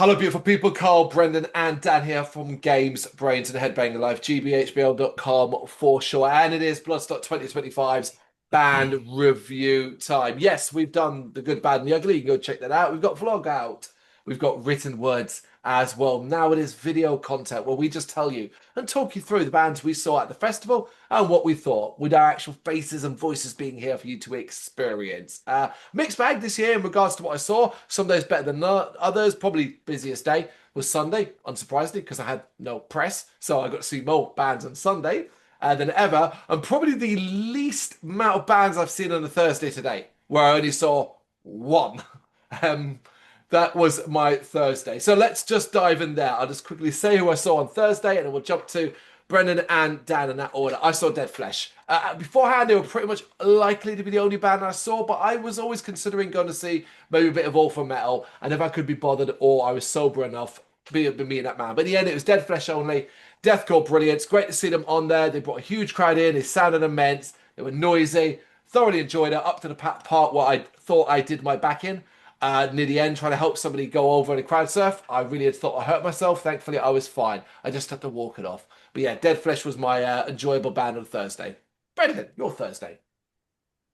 Hello, beautiful people. Carl, Brendan, and Dan here from Games, Brains, and Headbanging Life, gbhbl.com for sure. And it is Bloodstock 2025's band review time. Yes, we've done the good, bad, and the ugly. You can go check that out. We've got vlog out. We've got written words as well. Now it is video content where we just tell you and talk you through the bands we saw at the festival and what we thought, with our actual faces and voices being here for you to experience. Mixed bag this year in regards to what I saw. Some days better than others. Probably busiest day was Sunday, unsurprisingly, because I had no press. So I got to see more bands on Sunday than ever. And probably the least amount of bands I've seen on a Thursday today, where I only saw one. Um, that was my Thursday. So let's just dive in there. I'll just quickly say who I saw on Thursday, and then we'll jump to Brendan and Dan in that order. I saw Dead Flesh. Beforehand, they were pretty much likely to be the only band I saw, but I was always considering going to see maybe a bit of All For Metal, and if I could be bothered or I was sober enough, be me and that man. But in the end, it was Dead Flesh only. Deathcore brilliance. Great to see them on there. They brought a huge crowd in. They sounded immense. They were noisy. Thoroughly enjoyed it up to the part where I thought I did my back in near the end, trying to help somebody go over in a crowd surf. I really had thought I hurt myself. Thankfully, I was fine. I just had to walk it off. But yeah, Dead Flesh was my enjoyable band on Thursday. Brendan, your Thursday.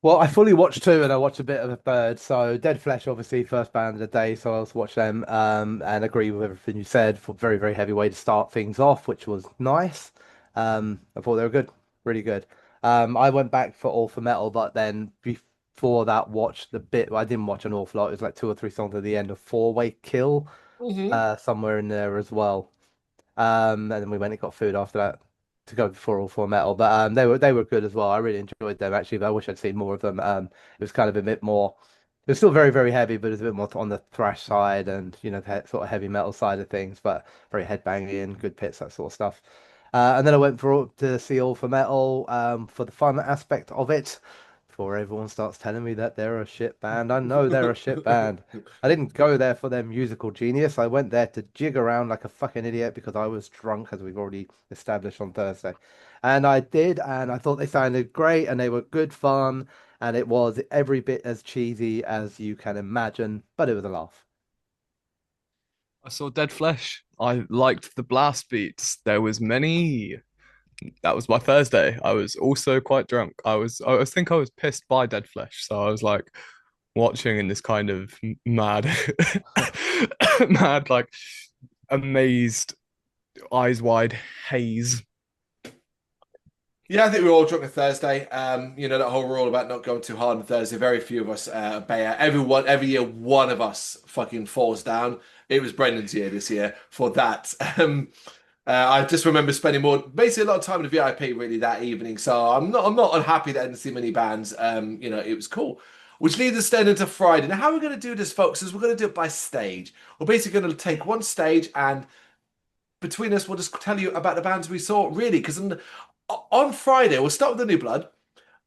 Well, I fully watched two and I watched a bit of a third. So Dead Flesh, obviously, first band of the day. So I also watched them and agree with everything you said. For very, very heavy way to start things off, which was nice. I thought they were good, really good. I went back for All For Metal, but then before that, watched the bit. I didn't watch an awful lot. It was like two or three songs at the end of Four Way Kill, Hmm. somewhere in there as well. And then we went and got food after that to go for All For Metal. But they were good as well. I really enjoyed them actually, but I wish I'd seen more of them. It was kind of a bit more. It was still very, very heavy, but it was a bit more on the thrash side and the sort of heavy metal side of things, but very headbanging, good pits, that sort of stuff. And then I went to see All For Metal for the fun aspect of it. Before everyone starts telling me that they're a shit band, I know they're a shit band. I didn't go there for their musical genius. I went there to jig around like a fucking idiot because I was drunk, as we've already established on Thursday. And I did, and I thought they sounded great and they were good fun, and it was every bit as cheesy as you can imagine, but it was a laugh. I saw Dead Flesh. I liked the blast beats. There was many. That was my Thursday. I was also quite drunk. I think I was pissed by Dead Flesh. So I was like watching in this kind of mad, mad, like amazed, eyes wide haze. Yeah, I think we were all drunk on Thursday. That whole rule about not going too hard on Thursday. Very few of us obey it. Every year, one of us fucking falls down. It was Brendan's year this year for that. I just remember spending basically a lot of time in the VIP really that evening. So I'm not unhappy that I didn't see many bands. It was cool. Which leads us then into Friday. Now, how we're going to do this, folks, is we're going to do it by stage. We're basically going to take one stage and between us, we'll just tell you about the bands we saw, really. Because on Friday, we'll start with the New Blood.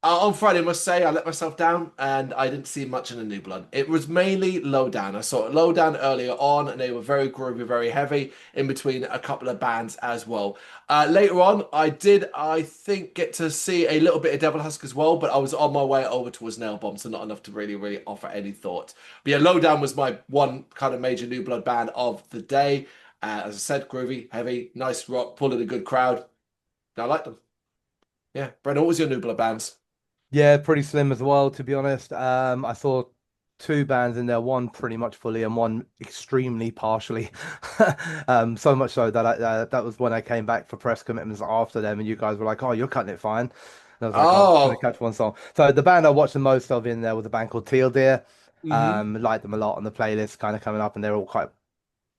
On Friday, I must say, I let myself down and I didn't see much in the New Blood. It was mainly Lowdown. I saw Lowdown earlier on and they were very groovy, very heavy in between a couple of bands as well. Later on, I think, get to see a little bit of Devil Husk as well, but I was on my way over towards Nail Bomb, so not enough to really, really offer any thought. But yeah, Lowdown was my one kind of major New Blood band of the day. As I said, groovy, heavy, nice rock, pulling a good crowd. I like them. Yeah. Brendan, what was your New Blood bands? Yeah, pretty slim as well, to be honest. I saw two bands in there, one pretty much fully and one extremely partially. So much so that that was when I came back for press commitments after them, and you guys were like, "Oh, you're cutting it fine." And I was like, "Oh, I'm just gonna Oh. catch one song." So the band I watched the most of in there was a band called Teal Deer. Hmm. Liked them a lot on the playlist, kind of coming up, and they're all quite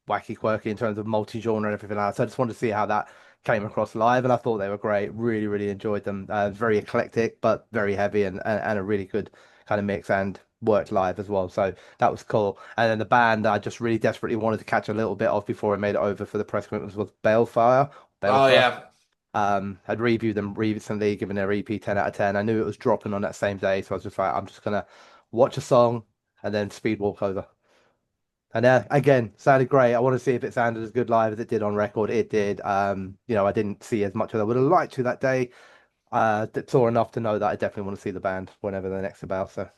wacky, quirky in terms of multi-genre and everything else. So I just wanted to see how that came across live, and I thought they were great. Really, really enjoyed them. Very eclectic, but very heavy and a really good kind of mix and worked live as well. So that was cool. And then the band I just really desperately wanted to catch a little bit of before I made it over for the press conference was Balefire. Oh Balefire. yeah. I'd reviewed them recently, given their EP 10 out of 10. I knew it was dropping on that same day, so I was just like, I'm just gonna watch a song and then speed walk over. And again, sounded great. I want to see if it sounded as good live as it did on record. It did. I didn't see as much as I would have liked to that day. Saw enough to know that I definitely want to see the band whenever they're next about. So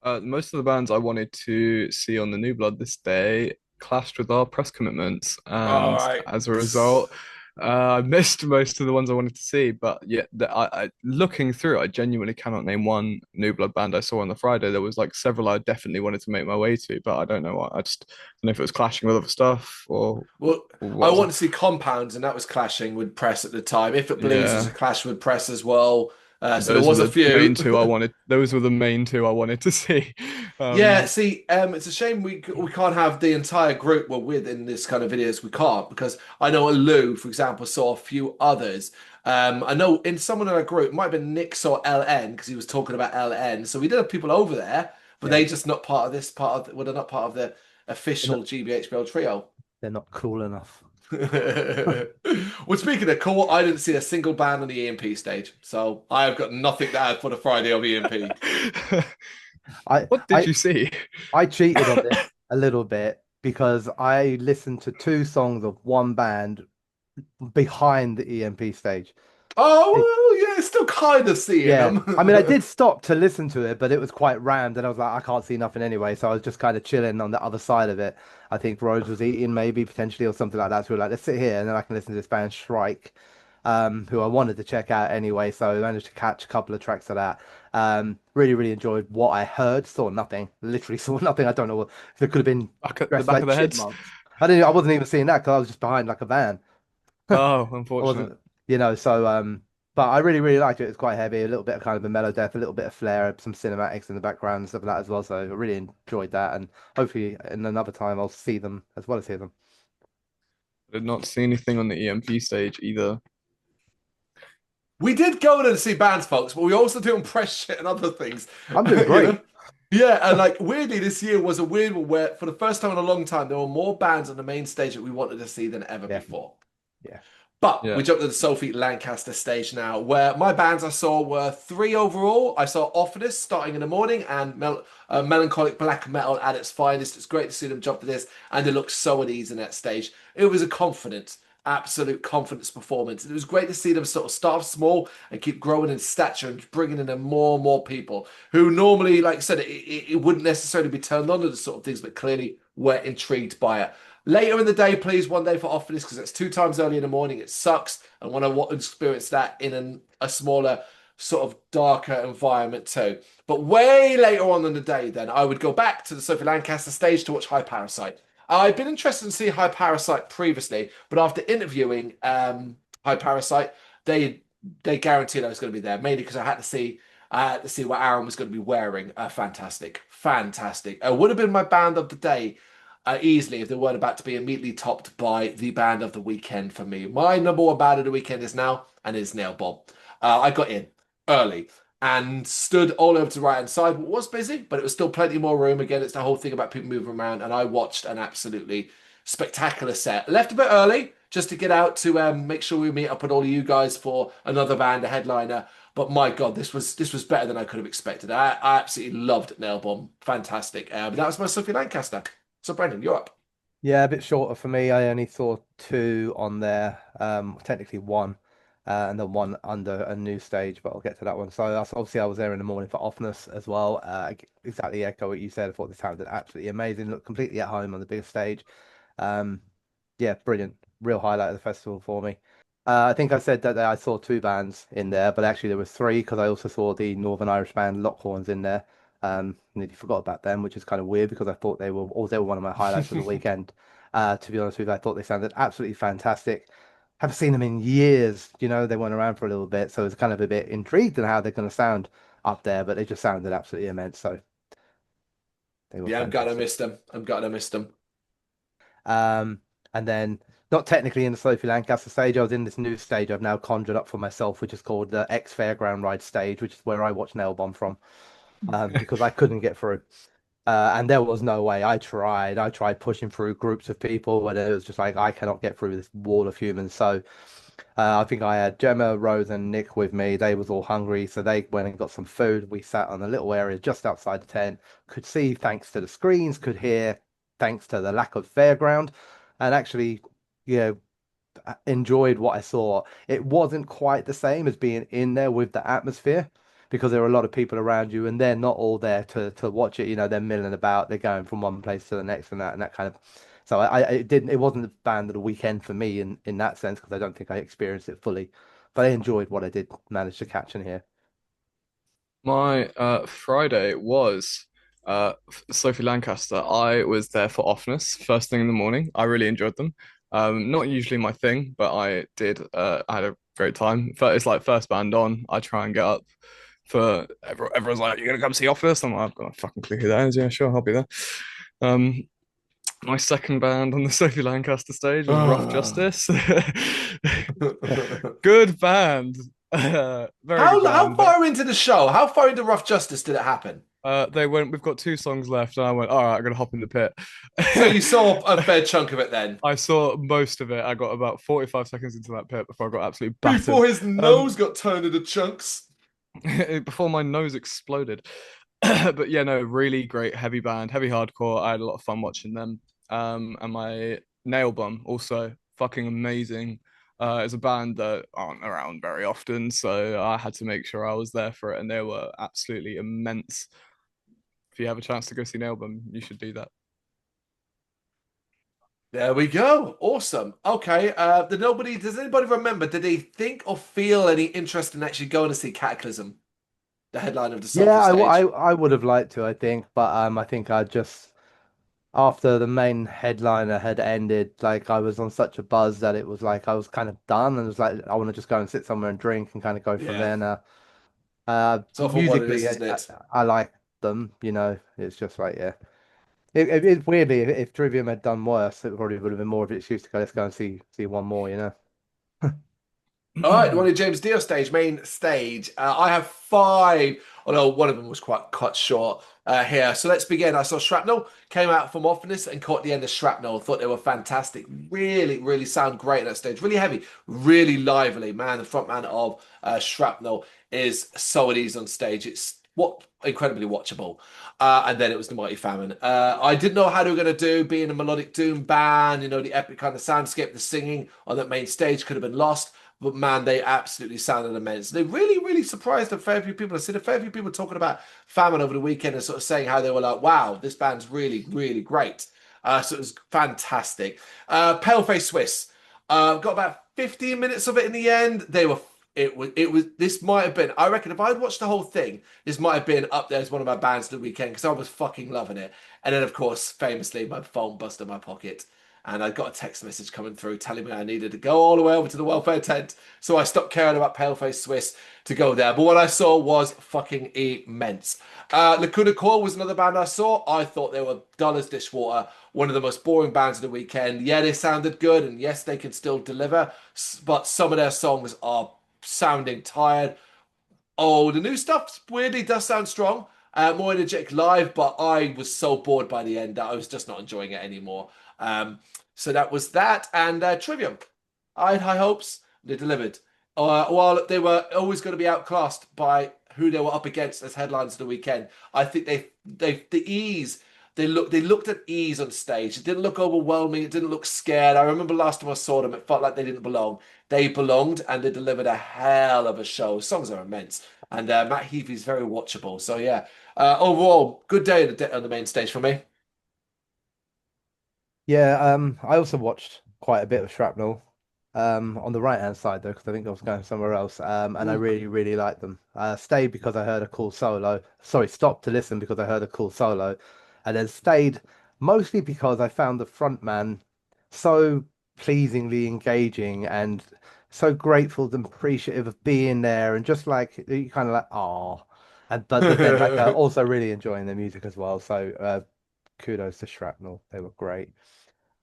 Most of the bands I wanted to see on the New Blood this day clashed with our press commitments, All and right. as a result, I missed most of the ones I wanted to see. But yeah, looking through, I genuinely cannot name one New Blood band I saw on the Friday. There was like several I definitely wanted to make my way to, but I don't know what. I just don't know if it was clashing with other stuff Well, or I what was want it. to see Compounds, and that was clashing with Press at the time. If It Bleeds was a Yeah. clash with Press as well. So there Those were was a the main few. two I wanted. Those were the main two I wanted to see. Yeah, Um, see, it's a shame we can't have the entire group we're with in this kind of videos. We can't because I know Lou, for example, saw a few others. I know in someone in our group, it might have been Nick saw LN because he was talking about LN. So we did have people over there, but Yeah, they just not part of this part of well, they're not part of the they're not official GBHBL trio. they're not cool enough. Well, speaking of cool, I didn't see a single band on the EMP stage, so I have got nothing to add for the Friday of EMP. I what did I you see? I cheated on this a little bit because I listened to two songs of one band behind the EMP stage. Oh, well, yeah, still kind of seeing Yeah, I mean, I them. did stop to listen to it, but it was quite rammed, and I was like, I can't see nothing anyway, so I was just kind of chilling on the other side of it. I think Rose was eating maybe potentially or something like that. So we were like, let's sit here, and then I can listen to this band Shrike, who I wanted to check out anyway. So I managed to catch a couple of tracks of that. Really, really enjoyed what I heard. Saw nothing, literally saw nothing. I don't know what there could have been Back at the dressed back of like the heads. chipmunks. I didn't. I wasn't even seeing that because I was just behind like a van. Oh, I unfortunate. wasn't, so but I really, really liked it. It's quite heavy, a little bit of kind of a mellow death, a little bit of flair, some cinematics in the background and stuff like that as well. So I really enjoyed that, and hopefully in another time I'll see them as well as hear them. I did not see anything on the EMP stage either. We did go in and see bands, folks, but we also doing press shit and other things, I'm doing you great. know? Yeah, and like weirdly, this year was a weird one where for the first time in a long time, there were more bands on the main stage that we wanted to see than ever Yeah, before. yeah. But we Yeah. jumped to the Sophie Lancaster stage now, where my bands I saw were three overall. I saw Office starting in the morning and melancholic black metal at its finest. It's great to see them jump to this, and they looked so at ease in that stage. It was a confidence, absolute confidence performance. It was great to see them sort of start off small and keep growing in stature and bringing in more and more people who normally, like I said, it wouldn't necessarily be turned on to the sort of things, but clearly were intrigued by it. Later in the day, please, one day for Office because it's two times early in the morning. It sucks. And when I want to experience that in a smaller, sort of darker environment too. But way later on in the day, then I would go back to the Sophie Lancaster stage to watch High Parasite. I'd been interested in seeing High Parasite previously, but after interviewing High Parasite, they they guaranteed I was going to be there, mainly because I had to see what Aaron was going to be wearing. Fantastic, fantastic. Would have been my band of the day easily if they weren't about to be immediately topped by the band of the weekend for me. My number one band of the weekend is now and is Nail Bomb. I got in early and stood all over to the right hand side. It was busy, but it was still plenty more room. Again, it's the whole thing about people moving around, and I watched an absolutely spectacular set. Left a bit early just to get out to make sure we meet up with all of you guys for another band, a headliner. But my God, this was better than I could have expected. I absolutely loved Nail Bomb. Fantastic. That was my Sophie Lancaster. So Brendan, you're up. Yeah, a bit shorter for me. I only saw two on there, technically one, and then one under a new stage, but I'll get to that one. So that's obviously I was there in the morning for Offness as well. Exactly echo what you said. I thought this sounded absolutely amazing. Looked completely at home on the biggest stage. Um, yeah, brilliant. Real highlight of the festival for me. I think I said that I saw two bands in there, but actually there was three because I also saw the Northern Irish band Lockhorns in there. Nearly forgot about them, which is kind of weird because I thought they were one of my highlights of the weekend. To be honest with you, I thought they sounded absolutely fantastic. Haven't seen them in years. They weren't around for a little bit, so it's kind of a bit intrigued in how they're going to sound up there, but they just sounded absolutely immense. So they were Yeah, I'm glad I fantastic. missed them. I'm glad I missed them. Um, and then not technically in the Sophie Lancaster stage, I was in this new stage I've now conjured up for myself, which is called the X Fairground Ride stage, which is where I watch Nailbomb from, because I couldn't get through. And there was no way. I tried pushing through groups of people, but it was just like I cannot get through this wall of humans. So I think I had Gemma, Rose, and Nick with me. They was all hungry, so they went and got some food. We sat on a little area just outside the tent, could see thanks to the screens, could hear thanks to the lack of fairground, and actually, you know, enjoyed what I saw. It wasn't quite the same as being in there with the atmosphere. because there are a lot of people around you and they're not all there to watch it. You know, they're milling about, they're going from one place to the next and that kind of. So it wasn't the band of the weekend for me in that sense because I don't think I experienced it fully, but I enjoyed what I did manage to catch and hear. My Friday was Sophie Lancaster. I was there for Offness first thing in the morning. I really enjoyed them. Not usually my thing, but I did. I had a great time. It's like first band on. I try and get up for everyone's like, "You're gonna come see Offness?" I'm like, "I've got a fucking clue who that is." Yeah, sure, I'll be there. Um, my second band on the Sophie Lancaster stage was Rough Justice. Good band. Very good How band. far into the show? How far into Rough Justice did it happen? They went, we've got two songs left, and I went, all right, I'm gonna hop in the pit. So you saw a fair chunk of it then. I saw most of it. I got about 45 seconds into that pit before I got absolutely battered. Before his nose got turned into chunks. Before my nose exploded. But yeah, no, really great heavy band, heavy hardcore. I had a lot of fun watching them. And my Nail Bum also fucking amazing. It's a band that aren't around very often, so I had to make sure I was there for it, and they were absolutely immense. If you have a chance to go see Nail Bum, you should do that. There we go. Awesome. Okay. Does anybody remember? Did they think or feel any interest in actually going to see Cataclysm, the headline of the Yeah, Soulful stage? I would have liked to, I think, but I think I just after the main headliner had ended, like I was on such a buzz that it was like I was kind of done and it was like I want to just go and sit somewhere and drink and kind of go from Yeah. there now. It's often what it is, Musically, isn't it? I like them, you know. It's just like yeah. It's weirdly if Trivium had done worse, it probably would have been more of an excuse to go. Let's go and see one more, you know. All right, one of James Dio stage, main stage. I have five, although one of them was quite cut short here. So let's begin. I saw Shrapnel came out from Office and caught the end of Shrapnel. Thought they were fantastic. Really, really sound great at that stage. Really heavy, really lively. Man, the front man of Shrapnel is so at ease on stage. It's what incredibly watchable. And then it was the Mighty Famine. I didn't know how they were going to do being a melodic doom band. You know, the epic kind of soundscape, the singing on that main stage could have been lost. But man, they absolutely sounded immense. They really, really surprised a fair few people. I seen a fair few people talking about Famine over the weekend and sort of saying how they were like, wow, this band's really, really great. So it was fantastic. Paleface Swiss. Got about 15 minutes of it in the end. This might have been, I reckon if I'd watched the whole thing, this might have been up there as one of my bands of the weekend because I was fucking loving it. And then, of course, famously, my phone busted in my pocket and I got a text message coming through telling me I needed to go all the way over to the welfare tent. So I stopped caring about Paleface Swiss to go there. But what I saw was fucking immense. Lacuna Core was another band I saw. I thought they were dull as dishwater. One of the most boring bands of the weekend. Yeah, they sounded good, and yes, they can still deliver. But some of their songs are sounding tired. Oh, the new stuff weirdly does sound strong. More energetic live, but I was so bored by the end that I was just not enjoying it anymore. So that was that. And Trivium. I had high hopes. They delivered. While they were always going to be outclassed by who they were up against as headlines of the weekend, I think the ease they looked at ease on stage. It didn't look overwhelming. It didn't look scared. I remember last time I saw them, it felt like they didn't belong. They belonged and they delivered a hell of a show. Songs are immense, and Matt Heafy's very watchable. So yeah, overall, good day on the main stage for me. Yeah, I also watched quite a bit of Shrapnel. On the right hand side though, because I think I was going somewhere else. And I Ooh. really, really liked them. Stayed because I heard a cool solo. Sorry, stopped to listen because I heard a cool solo, and then stayed mostly because I found the front man so pleasingly engaging and so grateful and appreciative of being there, and just like you kind of like, oh, and but then like also really enjoying the music as well. So kudos to Shrapnel, they were great.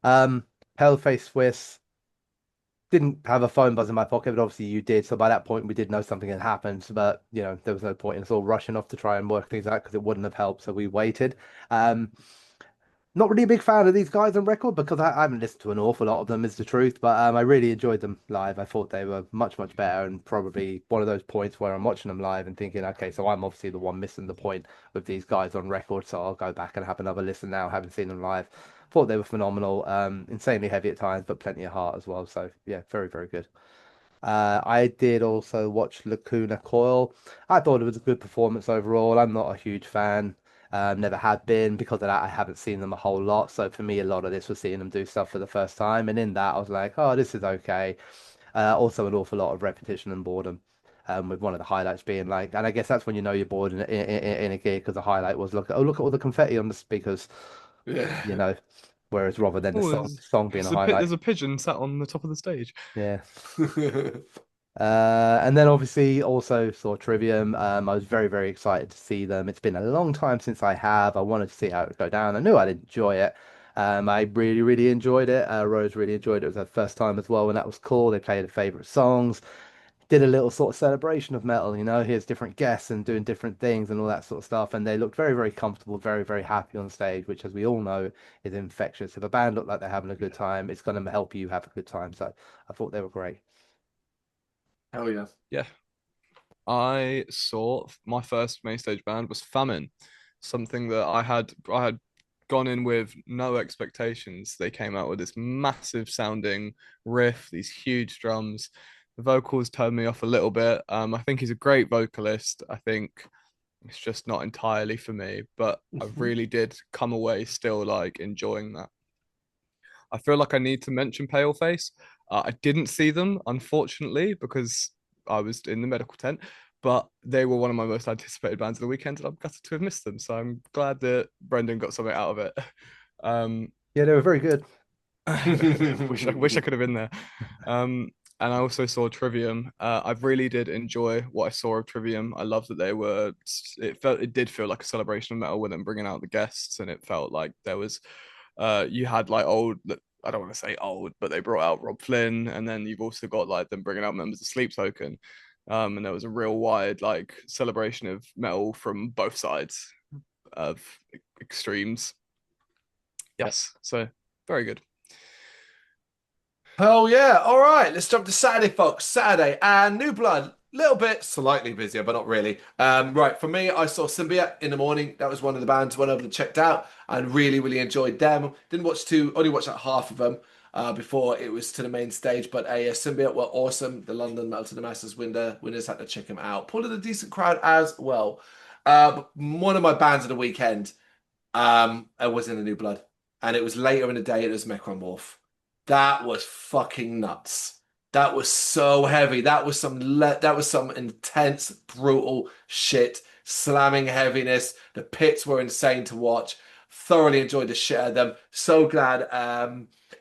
Um, Paleface Swiss didn't have a phone buzz in my pocket, but obviously you did. So by that point, we did know something had happened. But you know, there was no point in us all rushing off to try and work things out because it wouldn't have helped. So we waited. Um, Not really a big fan of these guys on record because I haven't listened to an awful lot of them, is the truth. But I really enjoyed them live. I thought they were much, much better, and probably one of those points where I'm watching them live and thinking, okay, so I'm obviously the one missing the point with these guys on record. So I'll go back and have another listen now, having seen them live. Thought they were phenomenal, insanely heavy at times, but plenty of heart as well. So yeah, very, very good. I did also watch Lacuna Coil. I thought it was a good performance overall. I'm not a huge fan. Never had been. Because of that, I haven't seen them a whole lot. So for me, a lot of this was seeing them do stuff for the first time. And in that, I was like, oh, this is okay. Also, an awful lot of repetition and boredom. With one of the highlights being like, and I guess that's when you know you're bored in a gig because the highlight was look at all the confetti on the speakers, you Yeah. know. Whereas rather than the Oh, song being a highlight, there's a pigeon sat on the top of the stage. yeah. And then obviously also saw Trivium. I was very, very excited to see them. It's been a long time since I have. I wanted to see how it would go down. I knew I'd enjoy it. I really, really enjoyed it. Rose really enjoyed it. It was her first time as well, and that was cool. They played her favorite songs, did a little sort of celebration of metal, here's different guests and doing different things and all that sort of stuff. And they looked very, very comfortable, very, very happy on stage, which, as we all know, is infectious. If a band look like they're having a good time, it's going to help you have a good time. So I thought they were great. Hell yeah. Yeah, I saw my first main stage band was Famine, something that I had gone in with no expectations. They came out with this massive sounding riff, these huge drums. The vocals turned me off a little bit. I think he's a great vocalist. I think it's just not entirely for me, but I really did come away still like enjoying that. I feel like I need to mention Paleface. I didn't see them, unfortunately, because I was in the medical tent, but they were one of my most anticipated bands of the weekend, and I'm gutted to have missed them. So I'm glad that Brendan got something out of it. Um, Yeah, they were very good. wish I could have been there. Um, and I also saw Trivium. I really did enjoy what I saw of Trivium. I love that they were. It did feel like a celebration of metal with them bringing out the guests, and it felt like there was. You had like old. I don't want to say old, but they brought out Rob Flynn, and then you've also got like them bringing out members of Sleep Token. And there was a real wide like celebration of metal from both sides of extremes. Yes, so very good. Hell yeah. All right, let's jump to Saturday, folks. Saturday and New Blood. Little bit slightly busier, but not really. Right, for me, I saw Symbiote in the morning. That was one of the bands went over and checked out and really, really enjoyed them. Didn't watch two, only watched like half of them before it was to the main stage. But Symbiote were awesome. The London Metal to the Masters winners had to check them out. Pulled in a decent crowd as well. One of my bands of the weekend. I was in the New Blood, and it was later in the day. It was Necromorph. That was fucking nuts. That was so heavy. That was some intense, brutal shit. Slamming heaviness. The pits were insane to watch. Thoroughly enjoyed the shit out of them. So glad.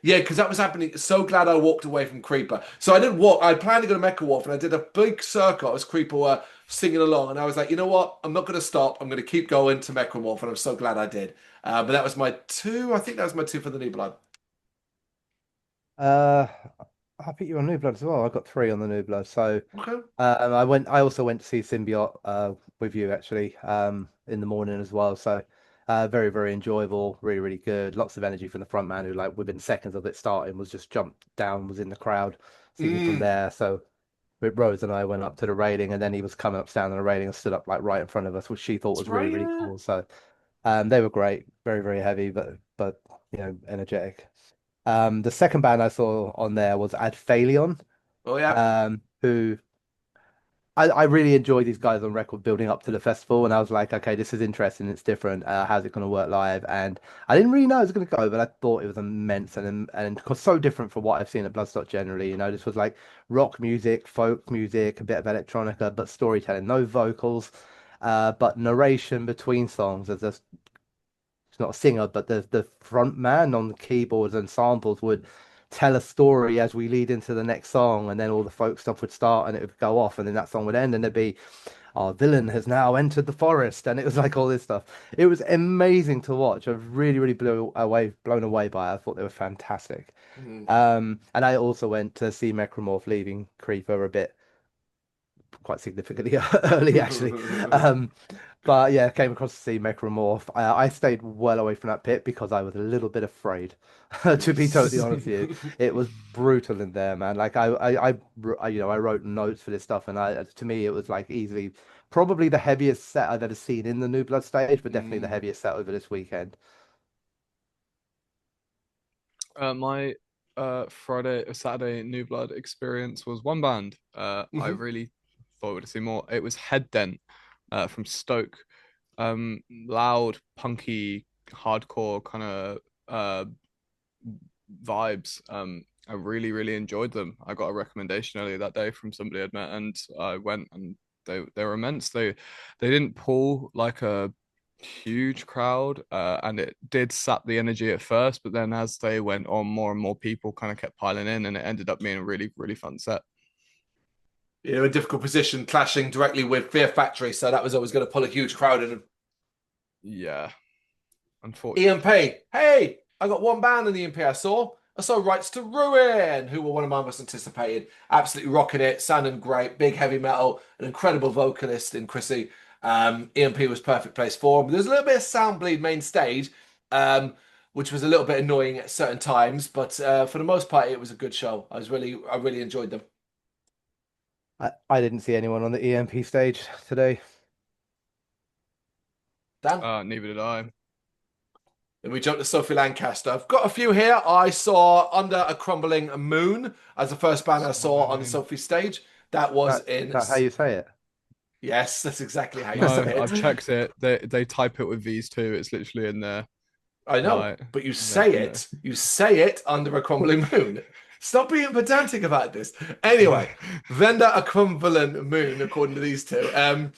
Yeah, because that was happening. So glad I walked away from Creeper. So I didn't walk. I planned to go to Mecha Wharf, and I did a big circle as Creeper were singing along, and I was like, you know what? I'm not going to stop. I'm going to keep going to Mecha Wharf, and I'm so glad I did. But that was my two. I think that was my two for the New Blood. Uh, I picked you on New Blood as well. I got three on the New Blood. So Okay. and I also went to see Symbiote with you actually in the morning as well. So very, very enjoyable, really, really good. Lots of energy from the front man who like within seconds of it starting was just jumped down, was in the crowd singing from Mm. there. So Rose and I went up to the railing, and then he was coming up, standing on the railing, and stood up like right in front of us, which she thought That's was really, right. really Yeah. cool. So they were great, very, very heavy, but energetic. The second band I saw on there was Adphalion, Oh yeah. who I really enjoyed these guys on record building up to the festival, and I was like, okay, this is interesting, it's different. How's it going to work live? And I didn't really know it was going to go, but I thought it was immense and so different from what I've seen at Bloodstock generally. This was like rock music, folk music, a bit of electronica, but storytelling, no vocals, but narration between songs. As a He's not a singer, but the front man on the keyboards and samples would tell a story as we lead into the next song, and then all the folk stuff would start and it would go off, and then that song would end, and there'd be our villain has now entered the forest, and it was like all this stuff. It was amazing to watch. I was really, really blown away by it. I thought they were fantastic. Mm. And I also went to see Necromorph leaving Creeper a bit quite significantly early actually. Um, but yeah, came across to see Necromorph. I stayed well away from that pit because I was a little bit afraid, to be totally honest with you. It was brutal in there, man. Like I wrote notes for this stuff, and to me, it was like easily probably the heaviest set I've ever seen in the New Blood stage, but definitely the Mm. heaviest set over this weekend. My Saturday New Blood experience was one band. I Mhm. really thought we would see more. It was Head Dent from Stoke. Loud, punky, hardcore kind of vibes. I really, really enjoyed them. I got a recommendation earlier that day from somebody I'd met, and I went, and they were immense. They didn't pull like a huge crowd, and it did sap the energy at first, but then as they went on, more and more people kind of kept piling in, and it ended up being a really, really fun set. A difficult position, clashing directly with Fear Factory, so that was always going to pull a huge crowd in. Yeah, unfortunately. EMP. Hey, I got one band in the EMP I saw. I saw Rights to Ruin, who were one of my most anticipated. Absolutely rocking it, sounding great, big heavy metal, an incredible vocalist in Chrissy. EMP was perfect place for him. There's a little bit of sound bleed main stage, which was a little bit annoying at certain times, but for the most part, it was a good show. I really enjoyed them. I didn't see anyone on the EMP stage today. Dan? Neither did I. Then we jump to Sophie Lancaster. I've got a few here. I saw Under a Crumbling Moon as the first band I That's not saw her on the name. Sophie stage. That was Is in. that how you say it? Yes, that's exactly how you No, say I've it. checked it. They type it with these too. It's literally in there. I know, Like, but you no, say no. it. You say it under a crumbling moon. Stop being pedantic about this. Anyway, Venda a crumbling moon, according to these two.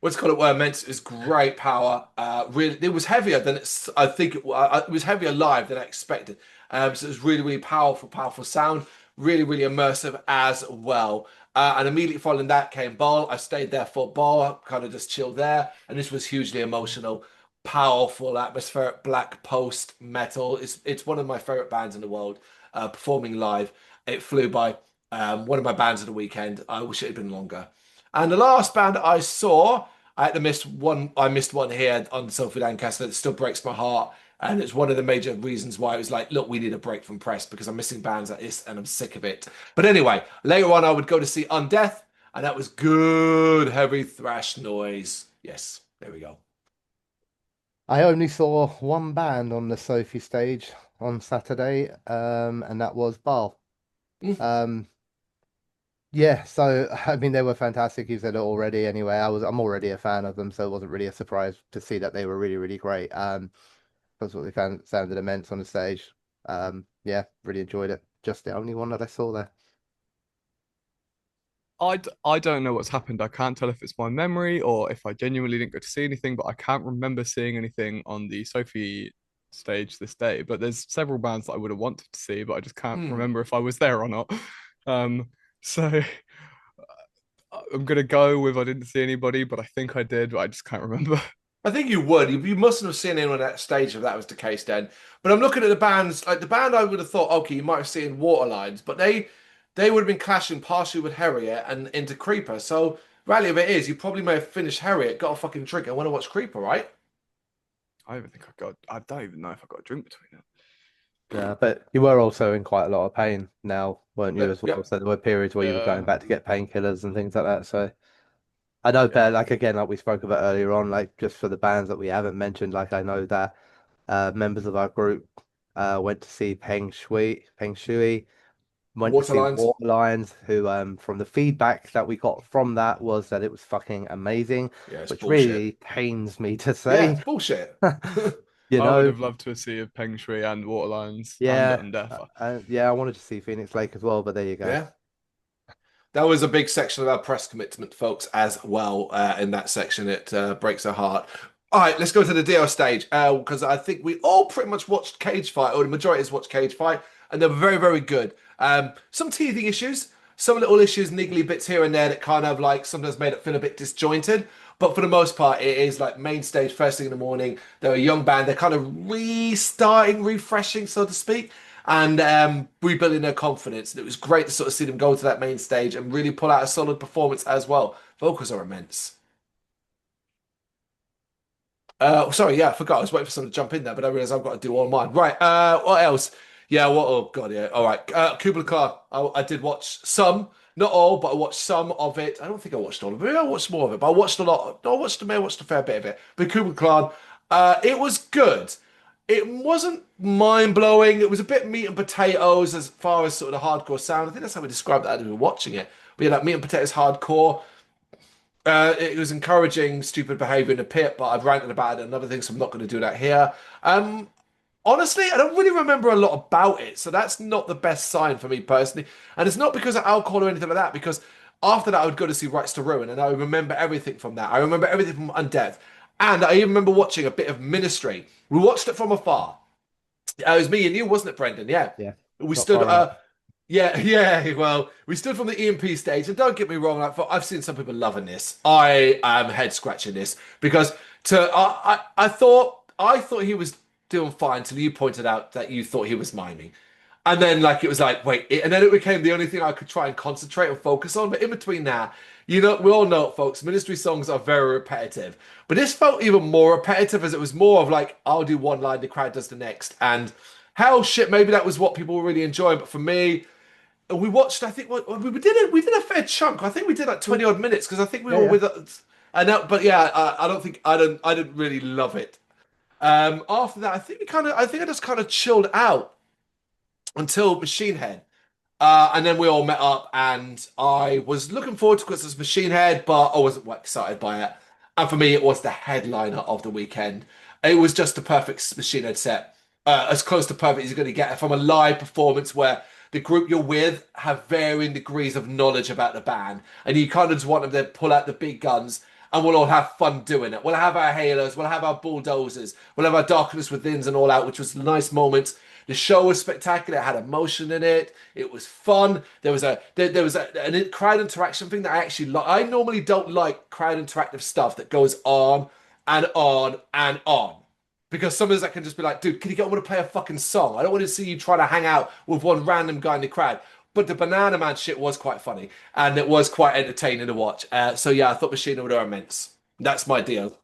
What's called it? What I meant is great power. Really, it was heavier than it's. I think it was heavier live than I expected. So it was really, really powerful, powerful sound. Really, really immersive as well. And immediately following that came Ball. I stayed there for Ball, kind of just chilled there, and this was hugely emotional, powerful, atmospheric black post metal. It's one of my favorite bands in the world. Performing live, it flew by. One of my bands of the weekend. I wish it had been longer. And the last band I saw, I had to miss one. I missed one here on Sophie Lancaster. It still breaks my heart, and it's one of the major reasons why I was like, look, we need a break from press because I'm missing bands like this, and I'm sick of it. But anyway, later on, I would go to see Undeath, and that was good heavy thrash noise. Yes, there we go. I only saw one band on the Sophie stage on Saturday, and that was Baal. Mm. Um, yeah, so I mean they were fantastic. You said it already. Anyway, I'm already a fan of them, so it wasn't really a surprise to see that they were really, really great. That's what they found sounded immense on the stage. Yeah, really enjoyed it. Just the only one that I saw there. I don't know what's happened. I can't tell if it's my memory or if I genuinely didn't go to see anything, but I can't remember seeing anything on the Sophie stage this day. But there's several bands that I would have wanted to see, but I just can't Hmm. remember if I was there or not. So I'm gonna go with I didn't see anybody, but I think I did, but I just can't remember. I think you would. You mustn't have seen anyone at that stage if that was the case then. But I'm looking at the bands, like the band I would have thought, okay, you might have seen Waterlines, but they would have been clashing partially with Harriet and into Creeper. So reality of it is you probably may have finished Harriet, got a fucking drink, and want to watch Creeper, right? I don't even know if I got a drink between it. Yeah, but you were also in quite a lot of pain now, weren't you, as well? Yep. So there were periods where you were going Yeah, back to get painkillers and things like that. So I know, Yeah. but like again, like we spoke about earlier on, like just for the bands that we haven't mentioned, like I know that members of our group went to see Peng Shui, went to see Waterlines. Waterlines, who from the feedback that we got from that was that it was fucking amazing, Yeah, it's which bullshit. really pains me to Yeah, say. it's bullshit. You I would know, have loved to see a Peng Shui and Waterlines and yeah, Undeath. yeah, I wanted to see Phoenix Lake as well, but there you go. Yeah. That was a big section of our press commitment, folks, as well. In that section, it breaks our heart. All right, let's go to the DL stage because I think we all pretty much watched Cage Fight, or the majority has watched Cage Fight, and they're very, very good. Some teething issues, some little issues, niggly bits here and there that kind of like sometimes made it feel a bit disjointed. But for the most part, it is like main stage first thing in the morning. They're a young band. They're kind of restarting, refreshing, so to speak, and rebuilding their confidence. And it was great to sort of see them go to that main stage and really pull out a solid performance as well. Vocals are immense. Sorry, yeah, I forgot. I was waiting for someone to jump in there, but I realized I've got to do all mine. Right, what else? Yeah, what? Oh, God, yeah. All right. Kubla Khan. I did watch some, not all, but I watched some of it. I don't think I watched all of it. Maybe I watched more of it, but I watched a lot. No, I watched a fair bit of it. But Kubla Khan, it was good. It wasn't mind blowing. It was a bit meat and potatoes as far as sort of the hardcore sound. I think that's how we described that as we were watching it. But yeah, like meat and potatoes hardcore. It was encouraging stupid behavior in the pit, but I've ranted about it and other things, so I'm not going to do that here. Um, Honestly, I don't really remember a lot about it, so that's not the best sign for me personally. And it's not because of alcohol or anything like that, because after that I would go to see Rights to Ruin, and I remember everything from that. I remember everything from Undead, and I even remember watching a bit of Ministry. We watched it from afar. It was me and you, wasn't it, Brendan? Yeah. Yeah, We not stood far out. yeah, yeah, well, we stood from the EMP stage, and don't get me wrong, I've seen some people loving this. I am head scratching this because I thought he was doing fine until you pointed out that you thought he was miming. And then like it was like, wait, and then it became the only thing I could try and concentrate and focus on. But in between that, we all know it, folks, ministry songs are very repetitive. But this felt even more repetitive as it was more of like, I'll do one line, the crowd does the next. And hell shit, maybe that was what people were really enjoying. But for me, we watched, I think we did a fair chunk. I think we did like 20 odd minutes because I think we Yeah, were yeah. with and that, but yeah, I don't think I didn't really love it. After that, I think I just kind of chilled out until Machine Head. And then we all met up, and I was looking forward to Christmas Machine Head, but I wasn't excited by it. And for me, it was the headliner of the weekend. It was just the perfect Machine Head set, as close to perfect as you're going to get from a live performance where the group you're with have varying degrees of knowledge about the band, and you kind of just want them to pull out the big guns, and we'll all have fun doing it. We'll have our halos, we'll have our bulldozers, we'll have our darkness withins and all out, which was a nice moment. The show was spectacular. It had emotion in it. It was fun. There was a crowd interaction thing that I actually like. I normally don't like crowd interactive stuff that goes on and on and on. Because sometimes I can just be like, dude, can you get on to play a fucking song? I don't want to see you try to hang out with one random guy in the crowd. But the Banana Man shit was quite funny and it was quite entertaining to watch. So yeah, I thought Machine were immense. That's my deal.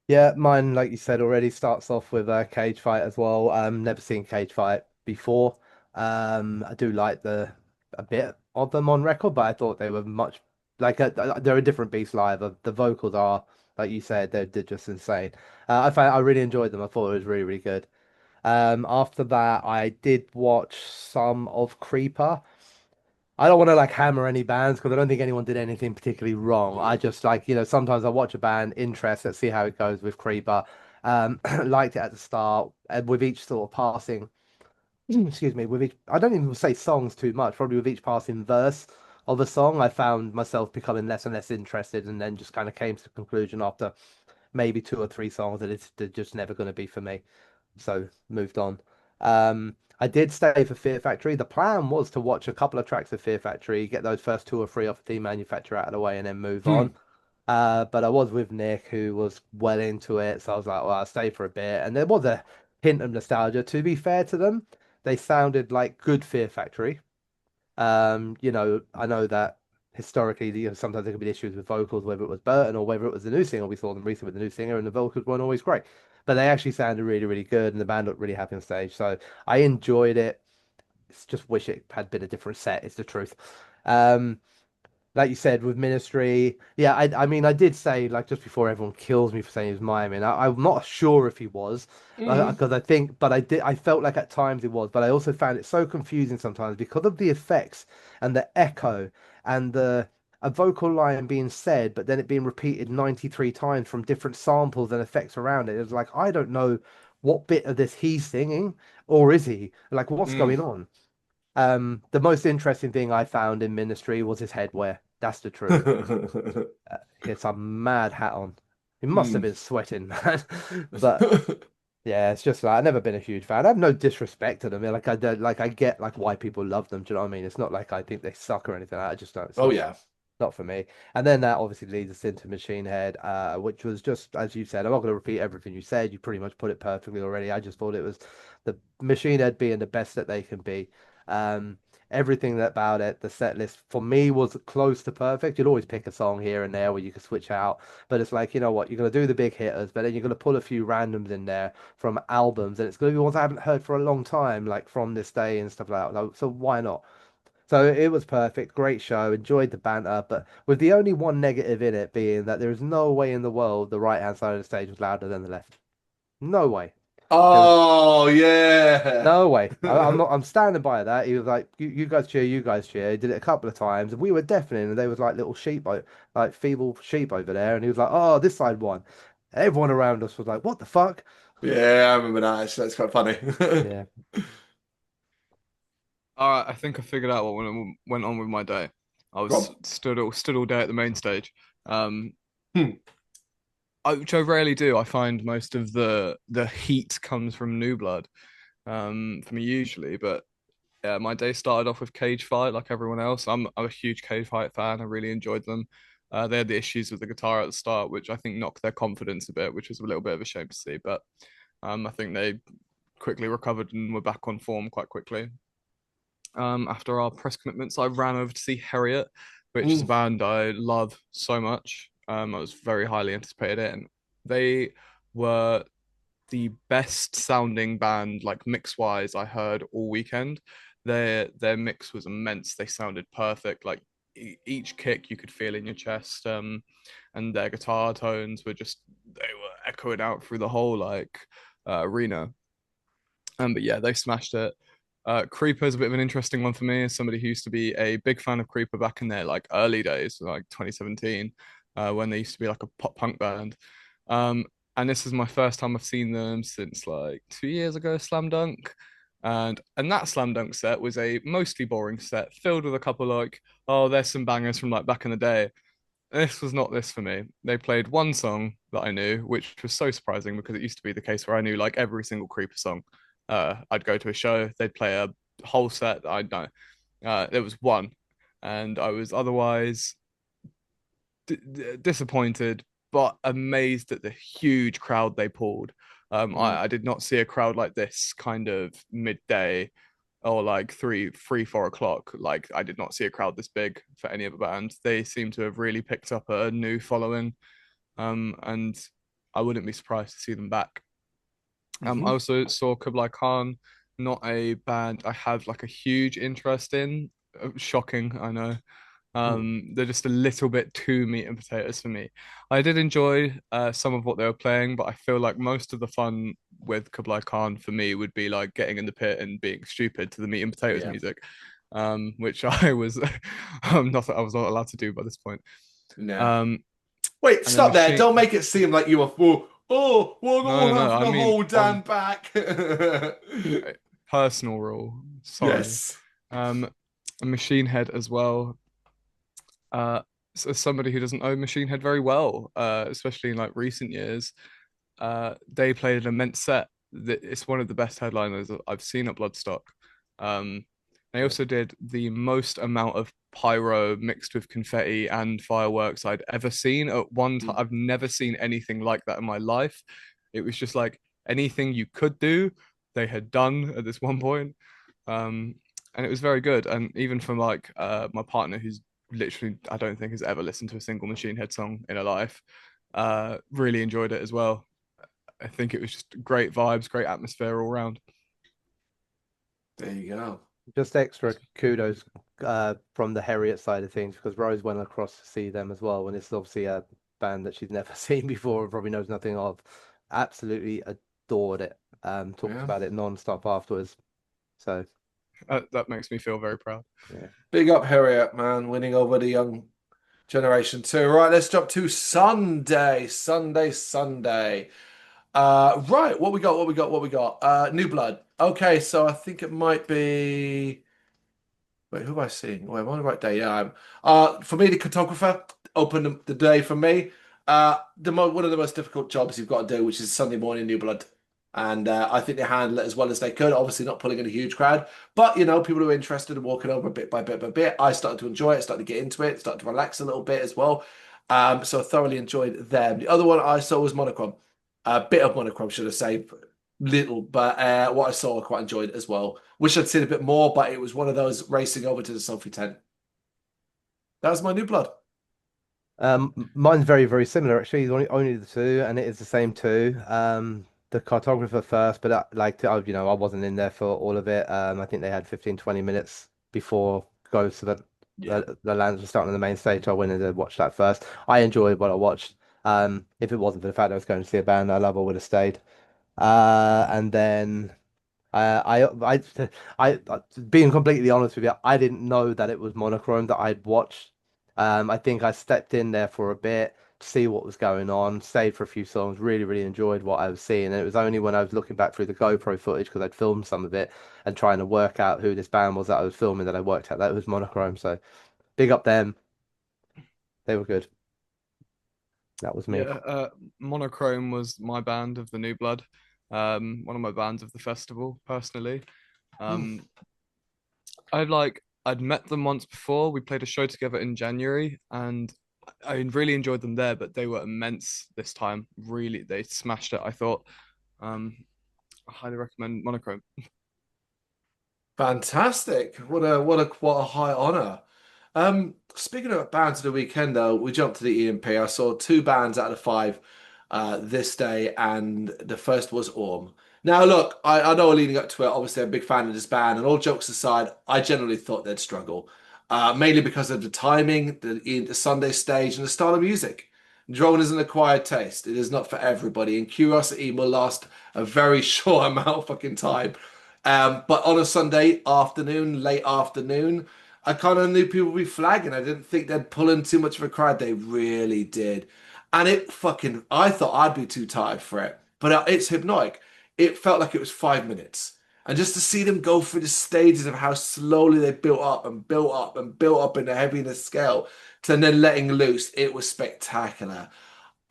Yeah, mine, like you said already, starts off with a cage fight as well. Never seen cage fight before. I do like the a bit of them on record, but I thought they were much they're a different beast live. The vocals are, like you said, they're just insane. I really enjoyed them. I thought it was really really good. After that, I did watch some of Creeper. I don't want to like hammer any bands because I don't think anyone did anything particularly wrong. I just like, sometimes I watch a band, interest, let's see how it goes with Creeper. Liked it at the start, and with each sort of passing, excuse me, with each, I don't even say songs too much, probably with each passing verse of a song, I found myself becoming less and less interested, and then just kind of came to the conclusion after maybe two or three songs that they're just never going to be for me. So moved on. I did stay for Fear Factory. The plan was to watch a couple of tracks of Fear Factory, get those first two or three off the manufacturer out of the way, and then move Hmm. on. But I was with Nick, who was well into it, so I was like, well, I'll stay for a bit. And there was a hint of nostalgia. To be fair to them, they sounded like good Fear Factory. I know that historically, sometimes there could be issues with vocals, whether it was Burton or whether it was the new singer. We saw them recently with the new singer, and the vocals weren't always great, but they actually sounded really, really good, and the band looked really happy on stage. So I enjoyed it. It's just wish it had been a different set. It's the truth. Um, like you said with Ministry, yeah, I mean, I did say like just before everyone kills me for saying he was miming. I'm not sure if he was, Hmm. because I think, but I felt like at times he was, but I also found it so confusing sometimes because of the effects and the echo and the a vocal line being said, but then it being repeated 93 times from different samples and effects around it. It was like I don't know what bit of this he's singing, or is he like what's Hmm. going on? The most interesting thing I found in Ministry was his headwear. That's the truth. He had some mad hat on. He must have Hmm. been sweating, man. But yeah, it's just like I've never been a huge fan. I have no disrespect to them. Like I don't, like I get like why people love them. Do you know what I mean? It's not like I think they suck or anything. I just don't. It's Oh not yeah. not for me. And then that obviously leads us into Machine Head, which was just as you said. I'm not going to repeat everything you said. You pretty much put it perfectly already. I just thought it was the Machine Head being the best that they can be. Um, Everything about it, the set list for me was close to perfect. You'd always pick a song here and there where you could switch out, but it's like, you know what, you're gonna do the big hitters, but then you're gonna pull a few randoms in there from albums, and it's gonna be ones I haven't heard for a long time, like From This Day and stuff like that. So why not? So it was perfect, great show, enjoyed the banter, but with the only one negative in it being that there is no way in the world the right hand side of the stage was louder than the left. No way. Oh yeah. No way. I'm not. I'm standing by that. He was like, you guys cheer, you guys cheer." He did it a couple of times, and we were deafening, and there was like little sheep, like feeble sheep over there, and he was like, "Oh, this side won." Everyone around us was like, "What the fuck?" Yeah, I remember that. Actually, that's quite funny. Yeah. All right, I think I figured out what went on with my day. I was Rob. stood all day at the main stage. Um, Hmm. which I rarely do. I find most of the heat comes from New Blood, for me usually. But yeah, my day started off with Cage Fight, like everyone else. I'm a huge Cage Fight fan. I really enjoyed them. They had the issues with the guitar at the start, which I think knocked their confidence a bit, which was a little bit of a shame to see. But I think they quickly recovered and were back on form quite quickly. After our press commitments, I ran over to see Harriet, which is a Mm. band I love so much. I was very highly anticipated it, and they were the best sounding band, like mix wise, I heard all weekend. Their mix was immense. They sounded perfect. Like each kick you could feel in your chest. And their guitar tones were just they were echoing out through the whole like arena. But yeah, they smashed it. Creeper is a bit of an interesting one for me as somebody who used to be a big fan of Creeper back in their like early days, like 2017, when they used to be like a pop punk band. Um, and this is my first time I've seen them since like 2 years ago, Slam Dunk. And that Slam Dunk set was a mostly boring set filled with a couple like, oh, there's some bangers from like back in the day. This was not this for me. They played one song that I knew, which was so surprising because it used to be the case where I knew like every single Creeper song. I'd go to a show, they'd play a whole set that I'd know. There was one, and I was otherwise disappointed, but amazed at the huge crowd they pulled. Mm. I did not see a crowd like this kind of midday or like 4 o'clock. Like I did not see a crowd this big for any other band. They seem to have really picked up a new following. And I wouldn't be surprised to see them back. I Mhm. also saw Kublai Khan, not a band I have like a huge interest in. Shocking, I know. Mm. They're just a little bit too meat and potatoes for me. I did enjoy some of what they were playing, but I feel like most of the fun with Kublai Khan for me would be like getting in the pit and being stupid to the meat and potatoes Yeah. music, which I was I was not allowed to do by this point. No. Um, Wait, and then stop there. Don't Machine. make it seem like you were full. Oh, we're No, all no, no. having I a mean whole damn on back. personal rule. Sorry. Yes. A Machine Head as well. Uh, as somebody who doesn't know Machine Head very well, especially in like recent years, they played an immense set. It's one of the best headliners that I've seen at Bloodstock. Um, they also did the most amount of pyro mixed with confetti and fireworks I'd ever seen at one time. Mm. I've never seen anything like that in my life. It was just like anything you could do, they had done at this one point. Um, and it was very good. And even from like my partner, who's literally I don't think has ever listened to a single Machine Head song in her life, really enjoyed it as well. I think it was just great vibes, great atmosphere all around. There you go. Just extra kudos from the Harriet side of things because Rose went across to see them as well, and it's obviously a band that she's never seen before and probably knows nothing of. Absolutely adored it. Talked Yeah. about it non-stop afterwards. So That makes me feel very proud. yeah. Big up Harriet, man, winning over the young generation too. Right, let's jump to Sunday. Sunday. Right, what we got? What we got? New Blood. Okay, so I think it might be. Wait, who am I seeing? Wait, am I on the right day? Yeah, I'm. For me, the cartographer opened the day for me. One of the most difficult jobs you've got to do, which is Sunday morning New Blood, and I think they handled it as well as they could. Obviously, not pulling in a huge crowd, but people who are interested in walking over bit by bit by bit. I started to enjoy it, started to get into it, started to relax a little bit as well. So I thoroughly enjoyed them. The other one I saw was Monochrome, a bit of Monochrome, should I say, little, but what I saw I quite enjoyed as well. Wish I'd seen a bit more, but it was one of those racing over to the Sophie tent. That was my New Blood. Mine's very, very similar actually. Only the two, and it is the same two. The cartographer first, but I wasn't in there for all of it. I think they had 15, 20 minutes before goes to Yeah. the lands were starting on the main stage. So I went in to watch that first. I enjoyed what I watched. If it wasn't for the fact I was going to see a band I love, I would have stayed. And then being completely honest with you, I didn't know that it was monochrome that I'd watched. I think I stepped in there for a bit to see what was going on, stayed for a few songs, really, really enjoyed what I was seeing. And it was only when I was looking back through the GoPro footage, because I'd filmed some of it and trying to work out who this band was that I was filming, that I worked out that it was monochrome. So big up them. They were good. That was Yeah, me. Monochrome was my band of the New Blood. One of my bands of the festival, personally. Hmm. Um, I'd met them once before. We played a show together in January, and I really enjoyed them there. But they were immense this time. Really, they smashed it. I thought. Um, I highly recommend Monochrome. Fantastic. What a high honor. Speaking of bands of the weekend though, we jumped to the EMP. I saw two bands out of five this day, and the first was Orm. Now look, I know leading up to it, obviously I'm a big fan of this band, and all jokes aside, I generally thought they'd struggle. Mainly because of the timing, the Sunday stage, and the style of music. Drone is an acquired taste. It is not for everybody, and curiosity will last a very short amount of fucking time. But on a Sunday afternoon, late afternoon, I kind of knew people would be flagging. I didn't think they'd pull in too much of a crowd. They really did. And I thought I'd be too tired for it, but it's hypnotic. It felt like it was 5 minutes. And just to see them go through the stages of how slowly they built up and built up and built up in the heaviness scale to then letting loose, it was spectacular,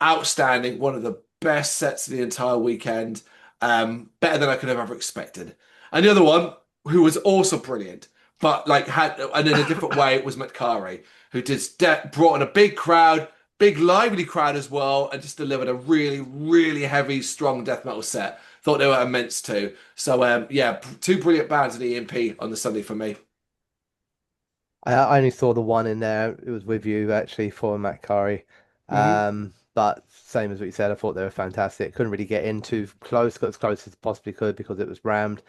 outstanding, one of the best sets of the entire weekend. Better than I could have ever expected. And the other one, who was also brilliant, but like had and in a different way, was Matkari, who brought in a big crowd, big lively crowd as well, and just delivered a really, really heavy, strong death metal set. Thought they were immense too. So yeah, two brilliant bands in the EMP on the Sunday for me. I only saw the one in there. It was with you actually for Matt Curry. Hmm. But same as what you said, I thought they were fantastic. Couldn't really get in too close, got as close as possibly could because it was rammed,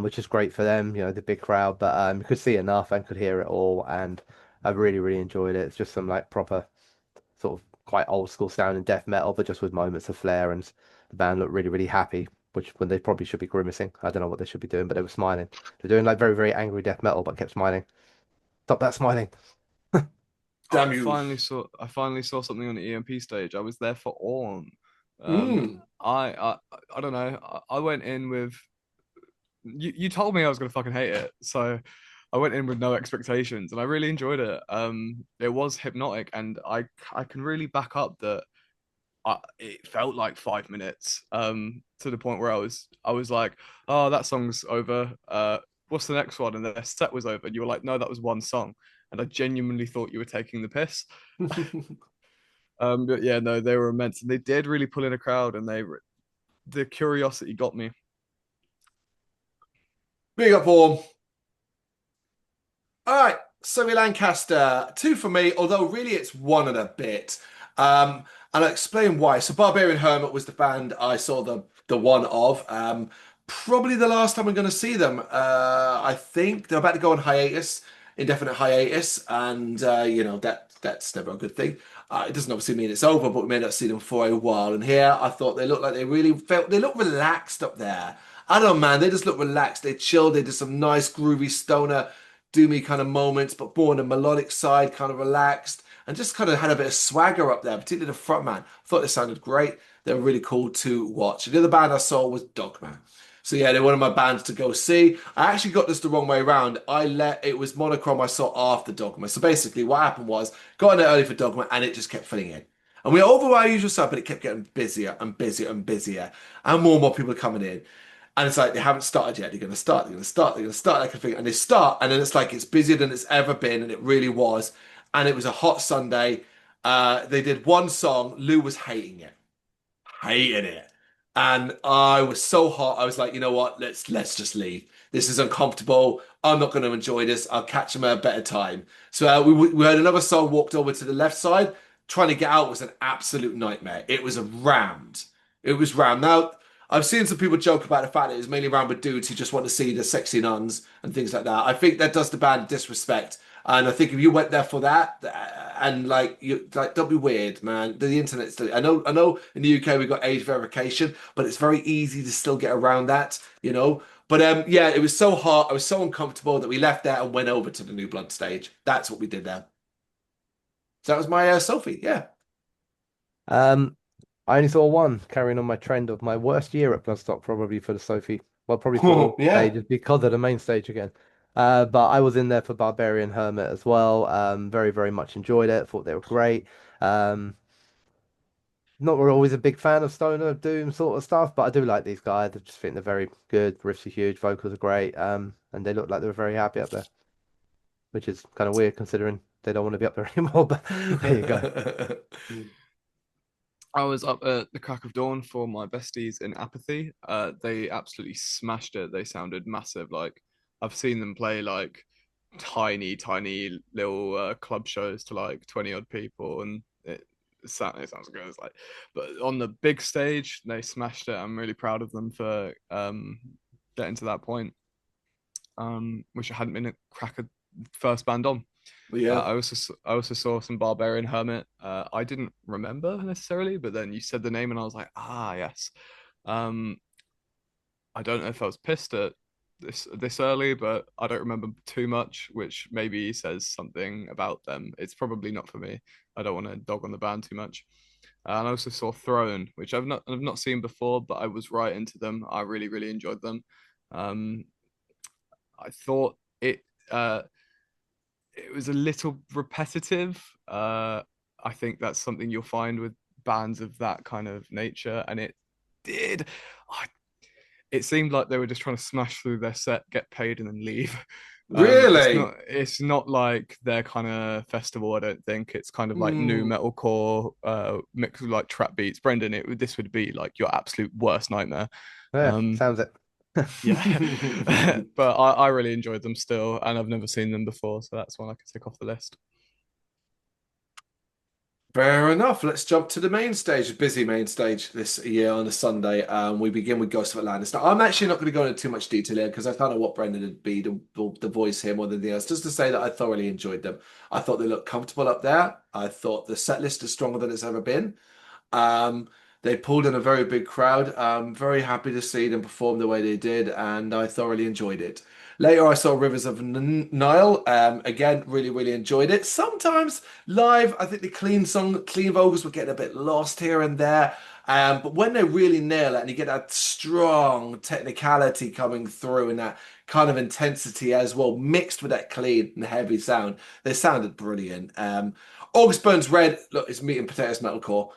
which is great for them, the big crowd. But you could see enough and could hear it all, and I really, really enjoyed it. It's just some like proper sort of quite old school sounding death metal, but just with moments of flair, and the band looked really, really happy. Which when they probably should be grimacing. I don't know what they should be doing, but they were smiling. They're doing like very, very angry death metal, but kept smiling. Stop that smiling. Damn you. I finally saw something on the EMP stage. I was there for Orm. Mm. I don't know. I went in with you told me I was gonna fucking hate it, so I went in with no expectations and I really enjoyed it. It was hypnotic and I can really back up that it felt like 5 minutes. To the point where I was like, oh, that song's over. What's the next one? And the set was over. And you were like, no, that was one song. And I genuinely thought you were taking the piss. But yeah, no, they were immense, and they did really pull in a crowd, and the curiosity got me. Big up form. All right, Surrey Lancaster, two for me, although really it's one and a bit. And I'll explain why. So Barbarian Hermit was the band I saw the one of. Probably the last time I'm going to see them. I think they're about to go on hiatus, indefinite hiatus, and that's never a good thing. It doesn't obviously mean it's over, but we may not see them for a while. And here, I thought they looked like they look relaxed up there. I don't know, man. They just look relaxed. They chilled. They did some nice groovy stoner doomy kind of moments, but more on the melodic side, kind of relaxed, and just kind of had a bit of swagger up there, particularly the front man. I thought they sounded great. They were really cool to watch. The other band I saw was Dogman. So yeah, they're one of my bands to go see. I actually got this the wrong way around. It was Monochrome I saw after Dogma. So basically what happened was got in there early for Dogma and it just kept filling in. And we were over our usual stuff, but it kept getting busier and busier and busier. And more people are coming in. And it's like they haven't started yet. They're going to start. They're going to start. They're going to start. That kind of thing. And they start, and then it's like it's busier than it's ever been, and it really was. And it was a hot Sunday. They did one song. Lou was hating it, and I was so hot. I was like, you know what? Let's just leave. This is uncomfortable. I'm not going to enjoy this. I'll catch him at a better time. So we heard another song. Walked over to the left side. Trying to get out was an absolute nightmare. It was a rammed. It was rammed. Now I've seen some people joke about the fact that it's mainly around with dudes who just want to see the sexy nuns and things like that. I think that does the band disrespect And I think if you went there for that, and like you like, don't be weird, man. The internet's still, I know in the UK we got age verification, but it's very easy to still get around that. But yeah, it was so hot, I was so uncomfortable that we left there and went over to the New Blood stage. That's what we did there. So that was my Sophie, yeah. Um, I only saw one, carrying on my trend of my worst year at Bloodstock, probably for the Sophie. Well, probably for all Yeah. stages because of the main stage again. But I was in there for Barbarian Hermit as well. Very, very much enjoyed it. Thought they were great. Um, Not always a big fan of Stoner Doom sort of stuff, but I do like these guys. I just think they're very good. Riffs are huge, vocals are great. And they look like they were very happy up there, which is kind of weird considering they don't want to be up there anymore. But there you go. I was up at the crack of dawn for my besties in Apathy. They absolutely smashed it. They sounded massive. Like I've seen them play like tiny little club shows to like 20 odd people, and it sounds good. It's like, but on the big stage, they smashed it. I'm really proud of them for getting to that point. Which I hadn't been a cracker first band on. Yeah. I also saw some Barbarian Hermit. I didn't remember necessarily, but then you said the name and I was like, ah, yes. Um, I don't know if I was pissed at this early, but I don't remember too much, which maybe says something about them. It's probably not for me. I don't want to dog on the band too much. And I also saw Throne, which I've not seen before, but I was right into them. I really enjoyed them. Um, I thought it was a little repetitive. I think that's something you'll find with bands of that kind of nature, and it did. I, it seemed like they were just trying to smash through their set, get paid, and then leave. It's Really? not. It's not like their kind of festival. I don't think it's kind of like new Hmm. metalcore, mixed with like trap beats. Brendan, this would be like your absolute worst nightmare. Yeah, Um, sounds it. yeah, but I really enjoyed them still, and I've never seen them before, so that's one I can tick off the list. Fair enough. Let's jump to the main stage, a busy main stage this year on a Sunday. We begin with Ghost of Atlantis. Now, I'm actually not going to go into too much detail here because I kind of what Brendan would be the voice here more than anything else. Just to say that I thoroughly enjoyed them. I thought they looked comfortable up there. I thought the set list is stronger than it's ever been. Um, they pulled in a very big crowd. I'm very happy to see them perform the way they did, and I thoroughly enjoyed it. Later, I saw Rivers of Nile. Again, really enjoyed it. Sometimes live, I think the clean vocals were getting a bit lost here and there. But when they really nail it and you get that strong technicality coming through and that kind of intensity as well, mixed with that clean and heavy sound, they sounded brilliant. August Burns Red, look, it's meat and potatoes metalcore.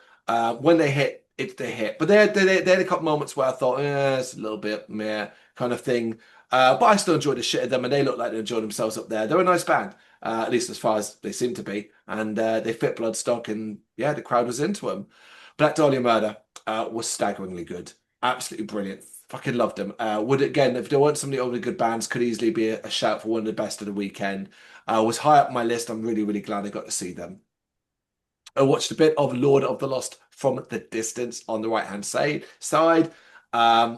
When they hit, they hit. But they had a couple moments where I thought, it's a little bit meh kind of thing. But I still enjoyed the shit of them, and they look like they enjoyed themselves up there. They're a nice band, at least as far as they seem to be, and they fit Bloodstock, and yeah, the crowd was into them. Black Dahlia Murder was staggeringly good, absolutely brilliant. Fucking loved them. Would again, if there weren't so many overly good bands, could easily be a shout for one of the best of the weekend. Was high up my list. I'm really glad I got to see them. I watched a bit of Lord of the Lost from the distance on the right-hand side,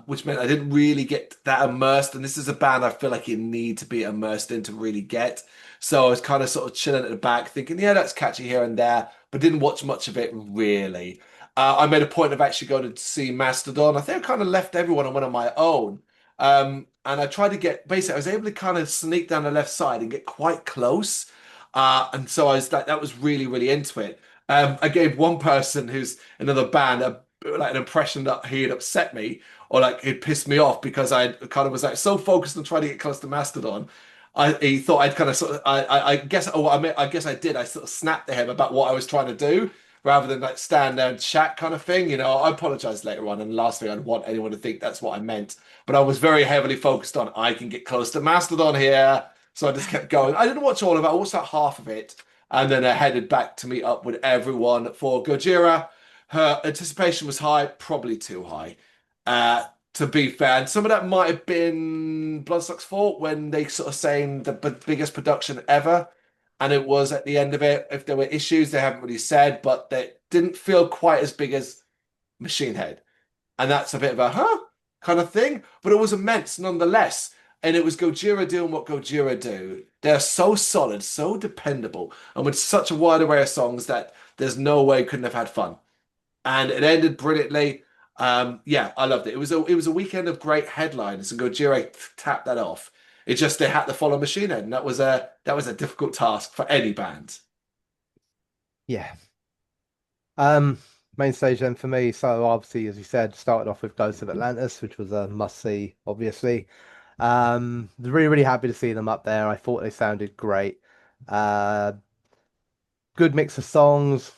which meant I didn't really get that immersed. And this is a band I feel like you need to be immersed in to really get. So I was kind of sort of chilling at the back, thinking, yeah, that's catchy here and there, but didn't watch much of it really. I made a point of actually going to see Mastodon. I think I kind of left everyone and went on my own. And I tried to get, basically, I was able to kind of sneak down the left side and get quite close. And so I was like, that was really into it. I gave one person who's another band like an impression that he had upset me or like he'd pissed me off because I kind of was like so focused on trying to get close to Mastodon. He thought I'd kind of sort of I guess I guess I did. I sort of snapped at him about what I was trying to do rather than like stand there and chat kind of thing. I apologized later on, and last thing I'd want anyone to think that's what I meant. But I was very heavily focused on I can get close to Mastodon here. So I just kept going. I didn't watch all of it. I watched that half of it. And then I headed back to meet up with everyone for Gojira. Her anticipation was high, probably too high, to be fair. And some of that might have been Bloodstock's fault when they sort of saying the biggest production ever. And it was at the end of it, if there were issues, they haven't really said, but they didn't feel quite as big as Machine Head. And that's a bit of a kind of thing, but it was immense nonetheless. And it was Gojira doing what Gojira do. They're so solid, so dependable, and with such a wide array of songs that there's no way couldn't have had fun. And it ended brilliantly. Yeah, I loved it. It was a weekend of great headlines, and Gojira tapped that off. It just they had to follow Machine Head, and that was a difficult task for any band. Yeah. Um, Main stage then for me. So obviously, as you said, started off with Ghosts of Atlantis, which was a must see, obviously. Really, really happy to see them up there. I thought they sounded great. Uh, Good mix of songs,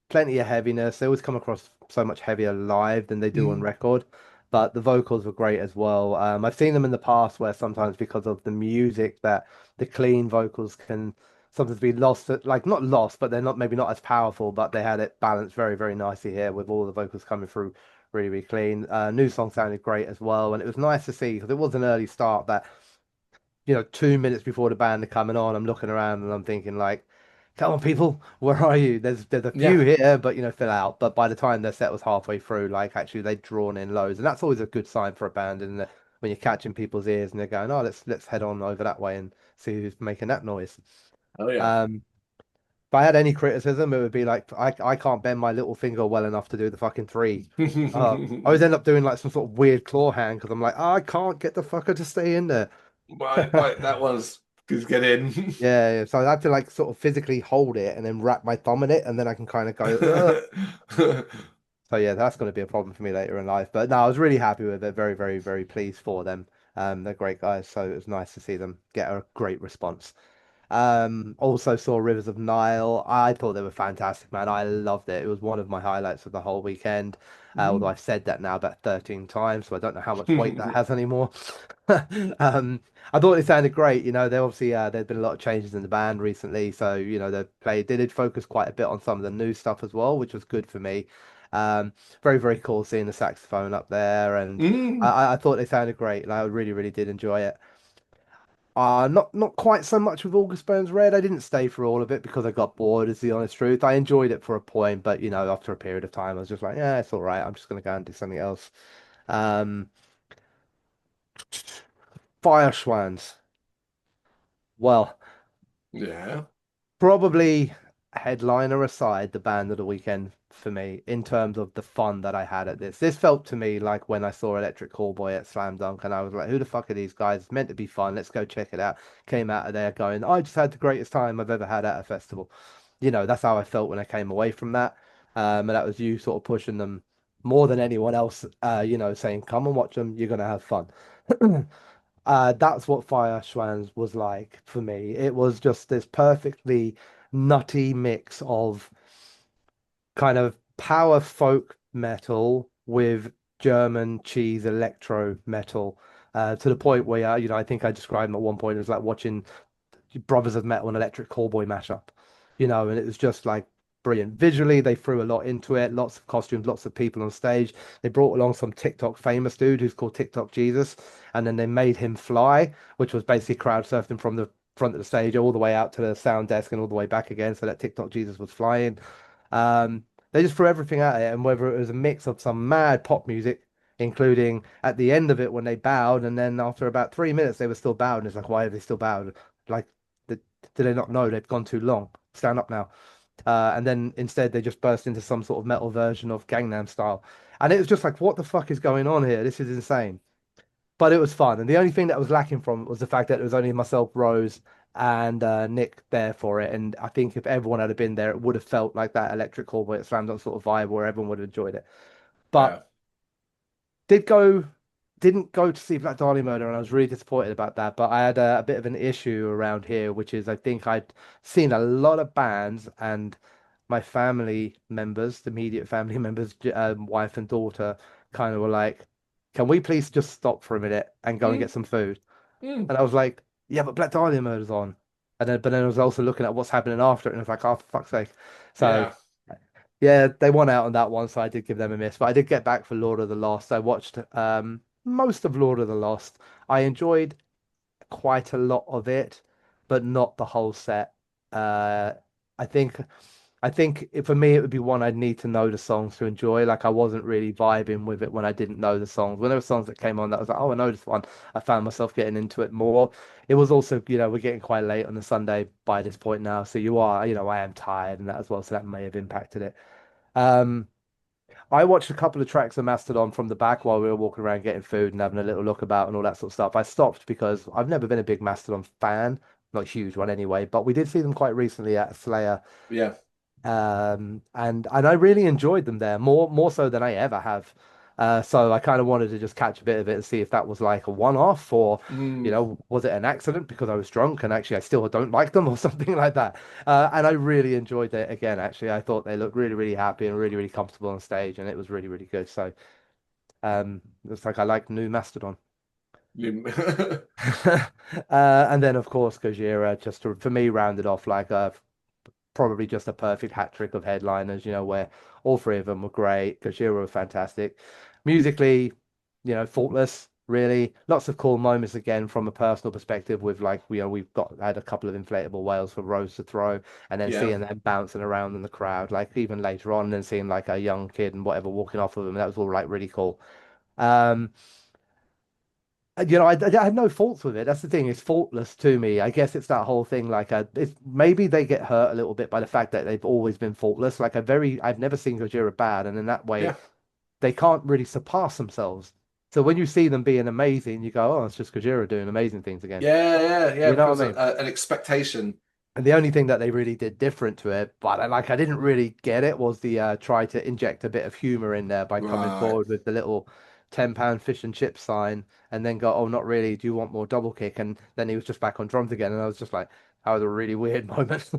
plenty of heaviness. They always come across so much heavier live than they do on Mm. record, but the vocals were great as well. I've seen them in the past where sometimes because of the music that the clean vocals can sometimes be lost, like not lost, but they're not maybe not as powerful, but they had it balanced very, very nicely here with all the vocals coming through really, really clean. New song sounded great as well, and it was nice to see because it was an early start that 2 minutes before the band are coming on, I'm looking around and I'm thinking like, come on, people, where are you? There's a few Yeah. here, but fill out. But by the time their set was halfway through, like actually they'd drawn in loads, and that's always a good sign for a band, isn't it? When you're catching people's ears and they're going, oh, let's head on over that way and see who's making that noise. Oh yeah. Um, if I had any criticism, it would be like I can't bend my little finger well enough to do the fucking three. I always end up doing like some sort of weird claw hand because I'm like, I can't get the fucker to stay in there. Right, that was good. Get in. Yeah, so I have to like sort of physically hold it and then wrap my thumb in it, and then I can kind of go. Ugh. So yeah, that's going to be a problem for me later in life. But no, I was really happy with it. Very, very, very pleased for them. They're great guys, so it was nice to see them get a great response. Also saw Rivers of Nile. I thought they were fantastic, man. I loved it. It was one of my highlights of the whole weekend. Although I've said that now about 13 times, so I don't know how much weight that has anymore. Um, I thought it sounded great. They obviously there'd been a lot of changes in the band recently, so they did focus quite a bit on some of the new stuff as well, which was good for me. Very, very cool seeing the saxophone up there, and Mm. I thought they sounded great, and I really, really did enjoy it. Not quite so much with August Burns Red. I didn't stay for all of it because I got bored, is the honest truth. I enjoyed it for a point, but after a period of time, I was just like, yeah, it's all right. I'm just gonna go and do something else. Um, Fire Schwans. Well, Yeah. probably headliner aside, the band of the weekend for me in terms of the fun that I had at this. This felt to me like when I saw Electric Callboy at Slam Dunk, and I was like, "Who the fuck are these guys? It's meant to be fun. Let's go check it out." Came out of there going, "I just had the greatest time I've ever had at a festival." That's how I felt when I came away from that. And that was you sort of pushing them more than anyone else. Saying, "Come and watch them. You're gonna have fun." That's what Fire Schwanz was like for me. It was just this perfectly nutty mix of kind of power folk metal with German cheese electro metal, to the point where, I think I described them at one point as like watching Brothers of Metal and Electric Callboy mashup, and it was just like brilliant. Visually, they threw a lot into it, lots of costumes, lots of people on stage. They brought along some TikTok famous dude who's called TikTok Jesus, and then they made him fly, which was basically crowd surfing from the front of the stage all the way out to the sound desk and all the way back again, so that TikTok Jesus was flying. They just threw everything at it, and whether it was a mix of some mad pop music, including at the end of it when they bowed, and then after about 3 minutes they were still bowed, and it's like, why are they still bowed? Like, did, did they not know they've gone too long? Stand up now. And then instead they just burst into some sort of metal version of Gangnam Style, and it was just like, what the fuck is going on here? This is insane. But it was fun, and the only thing that was lacking from it was the fact that it was only myself, Rose, and Nick there for it. And I think if everyone had been there, it would have felt like that Electric Callboy at Slam Dunk sort of vibe where everyone would have enjoyed it. But Yeah. did go didn't go to see Black Dahlia Murder, and I was really disappointed about that. But I had a bit of an issue around here, which is I think I'd seen a lot of bands, and my family members, the immediate family members, wife and daughter, kind of were like, "Can we please just stop for a minute and go and Mm. get some food?" Mm. And I was like, "Yeah, but Black Dahlia Murder's on." But then I was also looking at what's happening after it, and I was like, "Oh, for fuck's sake!" So Yeah. yeah, they won out on that one, so I did give them a miss. But I did get back for Lord of the Lost. I watched most of Lord of the Lost. I enjoyed quite a lot of it, but not the whole set. I think I think for me, it would be one I'd need to know the songs to enjoy. Like I wasn't really vibing with it when I didn't know the songs. When there were songs that came on that I was like, oh, I know this one, I found myself getting into it more. It was also, we're getting quite late on the Sunday by this point now. So I am tired and that as well. So that may have impacted it. Um, I watched a couple of tracks of Mastodon from the back while we were walking around getting food and having a little look about and all that sort of stuff. I stopped because I've never been a big Mastodon fan, not a huge one anyway, but we did see them quite recently at Slayer, Yeah. and I really enjoyed them there, more so than I ever have. So I kind of wanted to just catch a bit of it and see if that was like a one-off or, Mm. was it an accident because I was drunk and actually I still don't like them or something like that. And I really enjoyed it again. Actually, I thought they looked really, really happy and really, really comfortable on stage, and it was really, really good. So it's like I like new Mastodon. And then of course Gojira for me rounded off like probably just a perfect hat trick of headliners, where all three of them were great. Gojira were fantastic. Musically, faultless, really. Lots of cool moments again from a personal perspective with like, we've had a couple of inflatable whales for Rose to throw and then Yeah. seeing them bouncing around in the crowd, like even later on, and then seeing like a young kid and whatever walking off of them. That was all like really cool. Um, I have no faults with it. That's the thing. It's faultless to me. I guess it's that whole thing. Like, it's maybe they get hurt a little bit by the fact that they've always been faultless. Like, I've never seen Gojira bad, and in that way, Yeah. they can't really surpass themselves. So when you see them being amazing, you go, "Oh, it's just Gojira doing amazing things again." Yeah. Yeah. Yeah. You It know becomes what I mean? an expectation. And the only thing that they really did different to it, but I didn't really get it, was the try to inject a bit of humor in there by coming Right. forward with the little £10 fish and chip sign, and then go, "Oh, not really. Do you want more double kick?" And then he was just back on drums again, and I was just like, that was a really weird moment.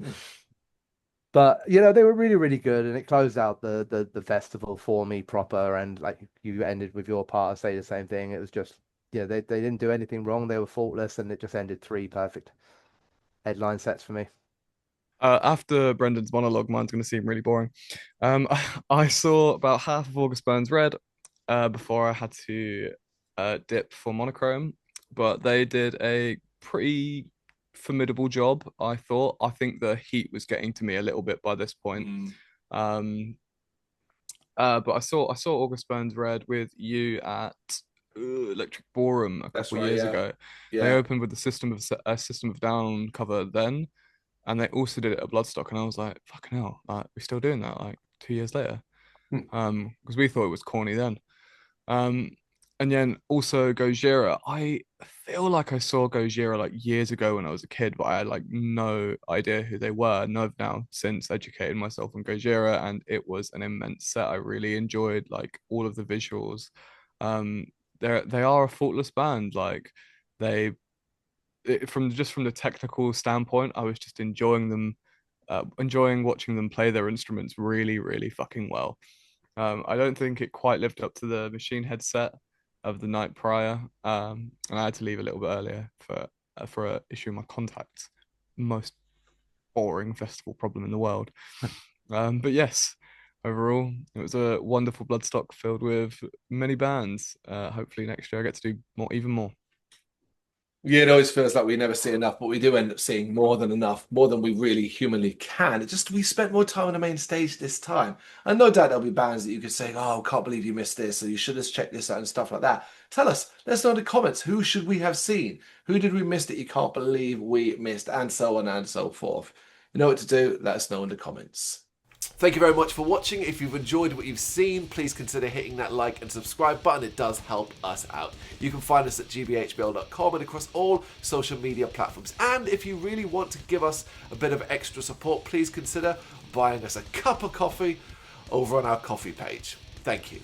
But they were really, really good, and it closed out the festival for me proper. And like you ended with your part, I say the same thing. It was just, they didn't do anything wrong. They were faultless, and it just ended three perfect headline sets for me. After Brendan's monologue, mine's going to seem really boring. I saw about half of August Burns Red before I had to dip for Monochrome, but they did a pretty formidable job, I thought. I think the heat was getting to me a little bit by this point. Mm. Um, but I saw August Burns Red with you at Electric Ballroom a That's couple right. years Yeah. ago. They Yeah. opened with the System of Down cover then, and they also did it at Bloodstock, and I was like, fucking hell, like we're still doing that like 2 years later. Mm. Because we thought it was corny then. Um, and then also Gojira. I feel like I saw Gojira like years ago when I was a kid, but I had like no idea who they were. And I've now since educated myself on Gojira, and it was an immense set. I really enjoyed like all of the visuals. Um, they are a faultless band. Like they from the technical standpoint, I was just enjoying them, enjoying watching them play their instruments really, really fucking well. I don't think it quite lived up to the Machine Head set of the night prior, and I had to leave a little bit earlier for a issue in my contacts. Most boring festival problem in the world. But yes, overall, it was a wonderful Bloodstock filled with many bands. Hopefully next year I get to do more, even more. Yeah, it always feels like we never see enough, but we do end up seeing more than enough, more than we really humanly can. It just we spent more time on the main stage this time. And no doubt there'll be bands that you could say, oh, can't believe you missed this, or you should have checked this out and stuff like that. Tell us, let us know in the comments, who should we have seen? Who did we miss that you can't believe we missed? And so on and so forth. You know what to do, let us know in the comments. Thank you very much for watching. If you've enjoyed what you've seen, please consider hitting that like and subscribe button. It does help us out. You can find us at gbhbl.com and across all social media platforms. And if you really want to give us a bit of extra support, please consider buying us a cup of coffee over on our coffee page. Thank you.